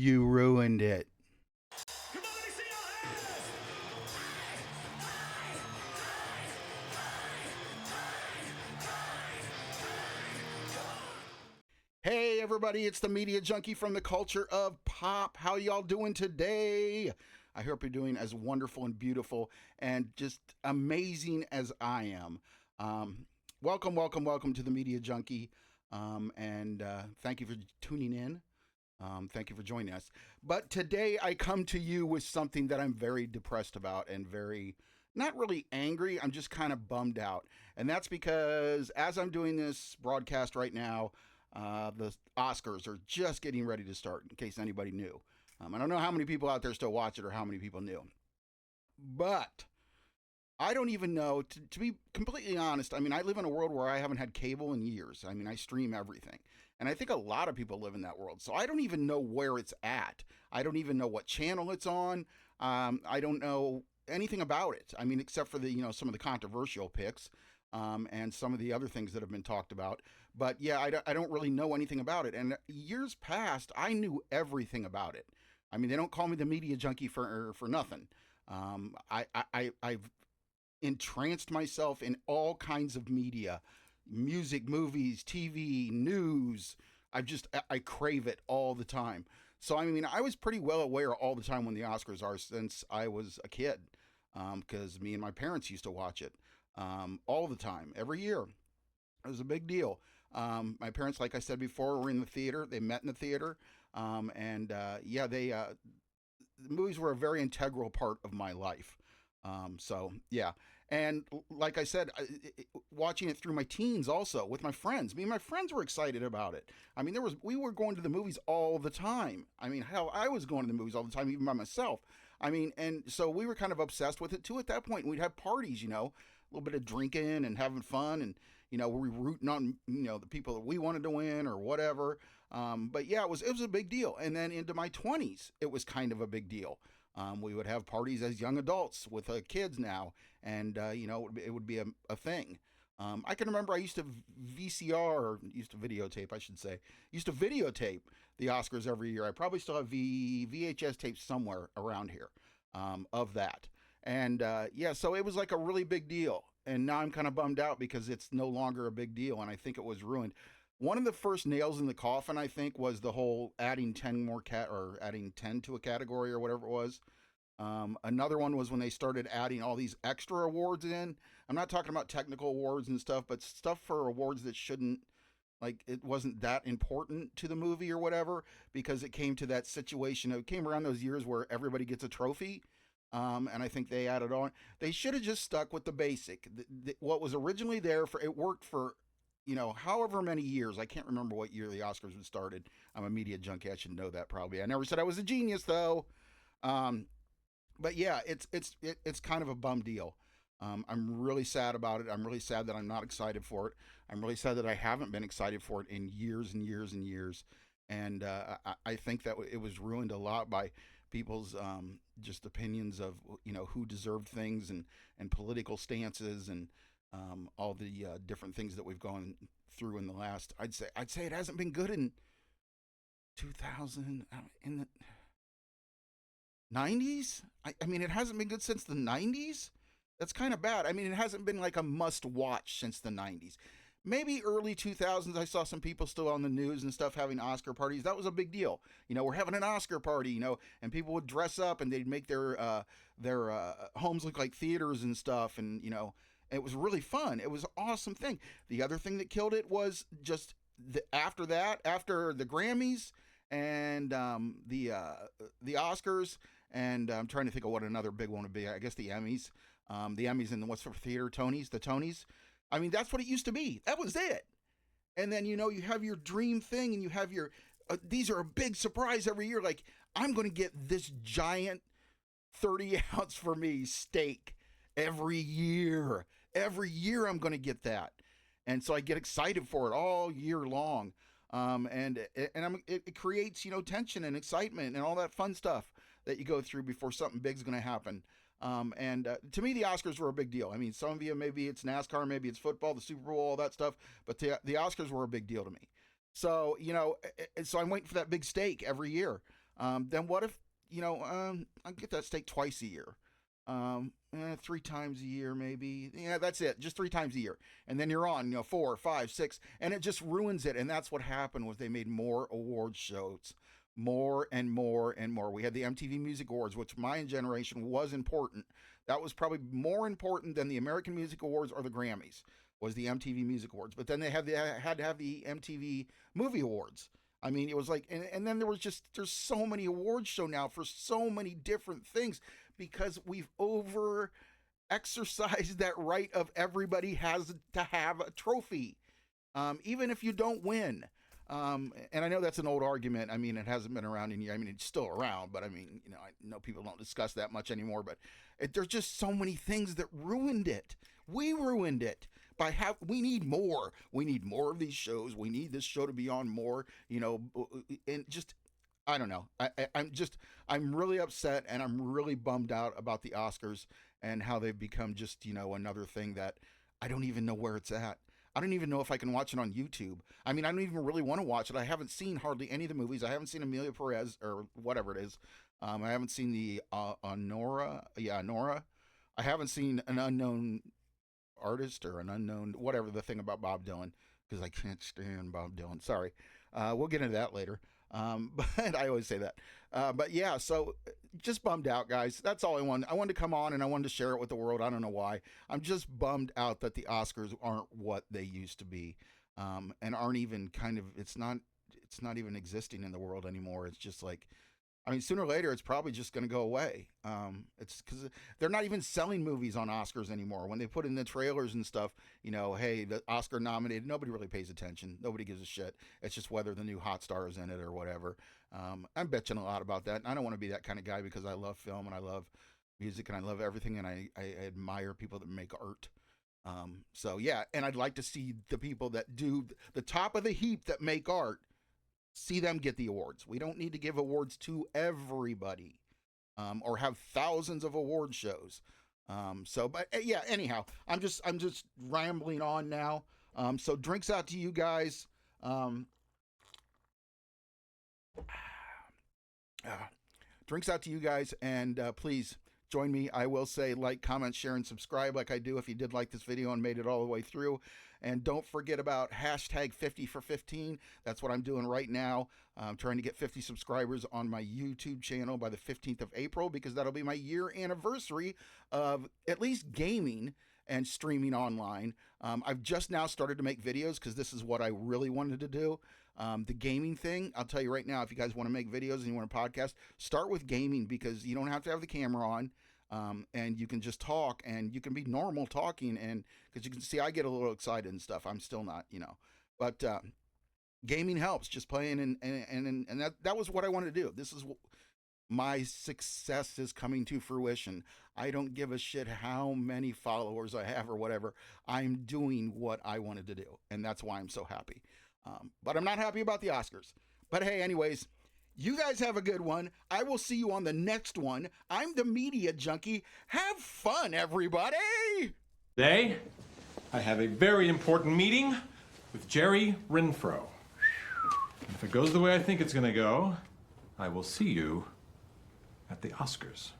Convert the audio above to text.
You ruined it. Hey everybody, it's the Media Junkie from the Culture of Pop. How y'all doing today? I hope you're doing as wonderful and beautiful and just amazing as I am. Um, welcome to the Media Junkie. And thank you for tuning in. Thank you for joining us. But today I come to you with something that I'm very depressed about and very, not really angry, I'm just kind of bummed out. And that's because as I'm doing this broadcast right now, the Oscars are just getting ready to start, in case anybody knew. I don't know how many people out there still watch it or how many people knew. But I don't even know, to be completely honest. I mean, I live in a world where I haven't had cable in years. I mean, I stream everything. And I think a lot of people live in that world. So I don't even know where it's at. I don't even know what channel it's on. I don't know anything about it. I mean, except for some of the controversial picks and some of the other things that have been talked about. But yeah, I don't really know anything about it. And years past, I knew everything about it. I mean, they don't call me the media junkie for nothing. I've entranced myself in all kinds of media, music, movies, TV, news. I crave it all the time. So I mean, I was pretty well aware all the time when the Oscars are since I was a kid, because me and my parents used to watch it all the time, every year. It was a big deal. My parents, like I said before, were in the theater. They met in the theater, and yeah, the movies were a very integral part of my life. So yeah, and like I said, watching it through my teens also with my friends. Me and my friends were excited about it. I mean, there was we were going to the movies all the time. I mean, hell, I was going to the movies all the time, even by myself. I mean, and so we were kind of obsessed with it too. At that point, we'd have parties, a little bit of drinking and having fun, and we were rooting on the people that we wanted to win or whatever. But yeah, it was a big deal. And then into my 20s, it was kind of a big deal. We would have parties as young adults with kids now, and it would be a thing. I can remember I used to VCR, or used to videotape, I should say, used to videotape the Oscars every year. I probably still have VHS tapes somewhere around here of that. And yeah, so it was like a really big deal. And now I'm kind of bummed out because it's no longer a big deal, and I think it was ruined. One of the first nails in the coffin, I think, was the whole adding 10 more or adding 10 to a category or whatever it was. Another one was when they started adding all these extra awards in. I'm not talking about technical awards and stuff, but stuff for awards that shouldn't, like, it wasn't that important to the movie or whatever, because it came to that situation. It came around those years where everybody gets a trophy. And I think they added on. They should have just stuck with the basic. What was originally there for it worked for however many years. I can't remember what year the Oscars was started. I'm a media junkie. I should know that probably. I never said I was a genius though. Um, but yeah, it's kind of a bum deal. I'm really sad about it. I'm really sad that I'm not excited for it. I'm really sad that I haven't been excited for it in years and years and years. And I think that it was ruined a lot by people's just opinions of who deserved things and political stances and all the different things that we've gone through in the last. I'd say it hasn't been good in 2000 in the 90s. I mean, it hasn't been good since the 90s. That's kind of bad. I mean, it hasn't been like a must watch since the 90s. Maybe early 2000s, I saw some people still on the news and stuff having Oscar parties. That was a big deal. We're having an Oscar party, and people would dress up and they'd make their homes look like theaters and stuff. And, it was really fun. It was an awesome thing. The other thing that killed it was just after that, after the Grammys and the Oscars, and I'm trying to think of what another big one would be. I guess the Emmys and what's for theater, the Tonys. I mean, that's what it used to be. That was it. And then you have your dream thing, and you have your these are a big surprise every year. Like, I'm going to get this giant 30 ounce for me steak every year. Every year I'm going to get that, and so I get excited for it all year long. It creates tension and excitement and all that fun stuff that you go through before something big's going to happen. And to me, the Oscars were a big deal. I mean, some of you, maybe it's NASCAR, maybe it's football, the Super Bowl, all that stuff, but the Oscars were a big deal to me. So so I'm waiting for that big steak every year. then what if, I get that steak twice a year? 3 times a year, maybe. Yeah, that's it. Just 3 times a year. And then you're on, 4, 5, 6, and it just ruins it. And that's what happened was they made more award shows, more and more and more. We had the MTV Music Awards, which my generation was important. That was probably more important than the American Music Awards or the Grammys, was the MTV Music Awards. But then they had to have the MTV Movie Awards. I mean, it was like, and then there's so many awards show now for so many different things because we've over exercised that right of everybody has to have a trophy, even if you don't win. And I know that's an old argument. I mean, it hasn't been around in years. I mean, it's still around, but I mean, I know people don't discuss that much anymore, but there's just so many things that ruined it. We ruined it we need more. We need more of these shows. We need this show to be on more, and just, I don't know. I'm really upset and I'm really bummed out about the Oscars and how they've become just, another thing that I don't even know where it's at. I don't even know if I can watch it on YouTube. I mean, I don't even really want to watch it. I haven't seen hardly any of the movies. I haven't seen Emilia Perez or whatever it is. I haven't seen the Nora. Yeah, Nora. I haven't seen An Unknown Artist or An Unknown, whatever the thing about Bob Dylan, because I can't stand Bob Dylan. Sorry. We'll get into that later. But I always say that. But yeah, so just bummed out, guys. That's all I wanted. I wanted to come on and I wanted to share it with the world. I don't know why. I'm just bummed out that the Oscars aren't what they used to be, and aren't even it's not even existing in the world anymore. It's just like, I mean, sooner or later, it's probably just going to go away. It's because they're not even selling movies on Oscars anymore. When they put in the trailers and stuff, hey, the Oscar nominated, nobody really pays attention. Nobody gives a shit. It's just whether the new hot star is in it or whatever. I'm bitching a lot about that. And I don't want to be that kind of guy because I love film and I love music and I love everything. And I admire people that make art. So, yeah, and I'd like to see the people that do the top of the heap that make art, see them get the awards. We don't need to give awards to everybody, or have thousands of award shows. But yeah, anyhow, I'm just rambling on now. So drinks out to you guys. Drinks out to you guys, and please join me. I will say like, comment, share, and subscribe like I do if you did like this video and made it all the way through. And don't forget about hashtag 50 for 15. That's what I'm doing right now. I'm trying to get 50 subscribers on my YouTube channel by the 15th of April, because that'll be my year anniversary of at least gaming and streaming online. I've just now started to make videos because this is what I really wanted to do. The gaming thing, I'll tell you right now, if you guys want to make videos and you want a podcast, start with gaming, because you don't have to have the camera on. And you can just talk, and you can be normal talking, and because you can see I get a little excited and stuff. I'm still not, but gaming helps, just playing, and that was what I wanted to do. This is my success is coming to fruition. I don't give a shit how many followers I have or whatever. I'm doing what I wanted to do, and that's why I'm so happy. But I'm not happy about the Oscars. But hey, anyways, you guys have a good one. I will see you on the next one. I'm the Media Junkie. Have fun, everybody. Today, I have a very important meeting with Jerry Renfro. If it goes the way I think it's going to go, I will see you at the Oscars.